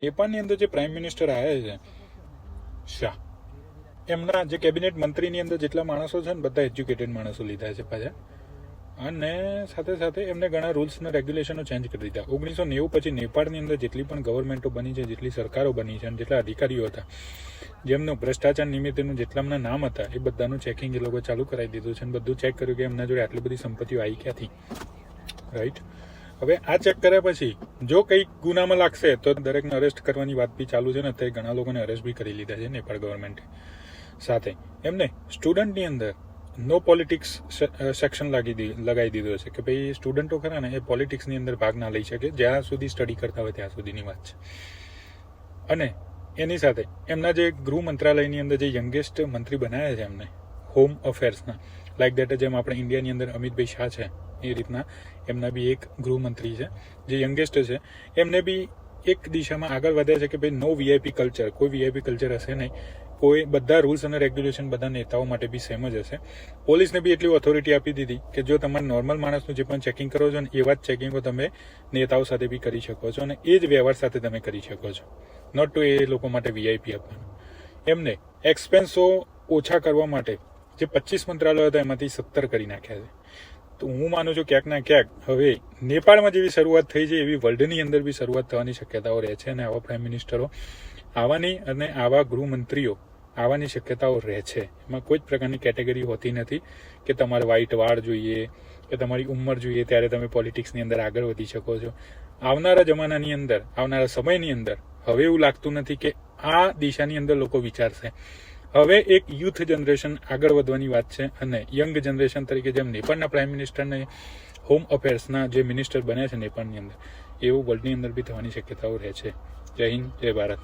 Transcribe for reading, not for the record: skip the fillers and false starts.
નેપાળની અંદર જે prime minister આવ્યા છે શાહ, એમના જે કેબિનેટ મંત્રીની અંદર જેટલા માણસો છે ને બધા એજ્યુકેટેડ માણસો લીધા છે પાછા, અને સાથે સાથે એમને ઘણા રૂલ્સ અને રેગ્યુલેશનો ચેન્જ કરી દીધા. 1990 પછી નેપાળની અંદર જેટલી પણ ગવર્મેન્ટો બની છે, જેટલી સરકારો બની છે અને જેટલા અધિકારીઓ હતા, જેમનું ભ્રષ્ટાચાર નિમિત્તેનું જેટલામના નામ હતા એ બધાનું ચેકિંગ એ લોકો ચાલુ કરાવી દીધું છે અને બધું ચેક કર્યું કે એમના જોડે આટલી બધી સંપત્તિઓ આવી ક્યાંથી. રાઈટ. હવે આ ચેક કર્યા પછી જો કંઈક ગુનામાં લાગશે તો દરેકને અરેસ્ટ કરવાની વાત બી ચાલુ છે ને, અત્યારે ઘણા લોકોને અરેસ્ટ બી કરી લીધા છે નેપાળ ગવર્મેન્ટે. સાથે એમને સ્ટુડન્ટની અંદર નો પોલિટિક્સ સેક્શન લગાવી દીધો છે કે ભાઈ સ્ટુડન્ટો ખરા ને એ પોલિટિક્સની અંદર ભાગ ના લઈ શકે જ્યાં સુધી સ્ટડી કરતા હોય ત્યાં સુધીની વાત છે. અને એની સાથે એમના જે ગૃહ મંત્રાલયની અંદર જે યંગેસ્ટ મંત્રી બનાવ્યા છે એમને હોમ અફેર્સના, લાઈક દેટ જેમ આપણે ઇન્ડિયાની અંદર અમિતભાઈ શાહ છે એ રીતના એમના બી એક ગૃહમંત્રી છે જે યંગેસ્ટ છે, એમને બી એક દિશામાં આગળ વધ્યા છે કે ભાઈ નો વીઆઈપી કલ્ચર, કોઈ વીઆઈપી કલ્ચર હશે નહીં, કોઈ બધા રૂલ્સ અને રેગ્યુલેશન બધા નેતાઓ માટે બી સેમ જ હશે. પોલીસને બી એટલી ઓથોરિટી આપી દીધી કે જો તમારે નોર્મલ માણસનું જે પણ ચેકિંગ કરો છો ને એવા જ ચેકિંગો તમે નેતાઓ સાથે બી કરી શકો છો અને એ જ વ્યવહાર સાથે તમે કરી શકો છો, નોટ ટુ એ લોકો માટે વીઆઈપી આપવાનું. એમને એક્સપેન્સો ઓછા કરવા માટે જે 25 મંત્રાલયો હતા એમાંથી 17 કરી નાખ્યા છે. તો હું માનું છું ક્યાંક ના ક્યાંક હવે નેપાળમાં જેવી શરૂઆત થઈ છે એવી વર્લ્ડની અંદર બી શરૂઆત થવાની શક્યતાઓ રહે છે અને આવા પ્રાઇમ મિનિસ્ટરો આવવાની અને આવા ગૃહમંત્રીઓ આવવાની શક્યતાઓ રહે છે. એમાં કોઈ જ પ્રકારની કેટેગરી હોતી નથી કે તમારે વ્હાઇટ વાળ જોઈએ કે તમારી ઉંમર જોઈએ ત્યારે તમે પોલિટિક્સની અંદર આગળ વધી શકો છો. આવનારા જમાનાની અંદર, આવનારા સમયની અંદર હવે એવું લાગતું નથી કે આ દિશાની અંદર લોકો વિચારશે. હવે એક યુથ જનરેશન આગળ વધવાની વાત છે અને યંગ જનરેશન તરીકે જેમ નેપાળના પ્રાઇમ મિનિસ્ટરને હોમ અફેર્સના જે મિનિસ્ટર બન્યા છે નેપાળની અંદર, એવું વર્લ્ડની અંદર બી થવાની શક્યતાઓ રહે છે. જય હિન્દ, જય ભારત.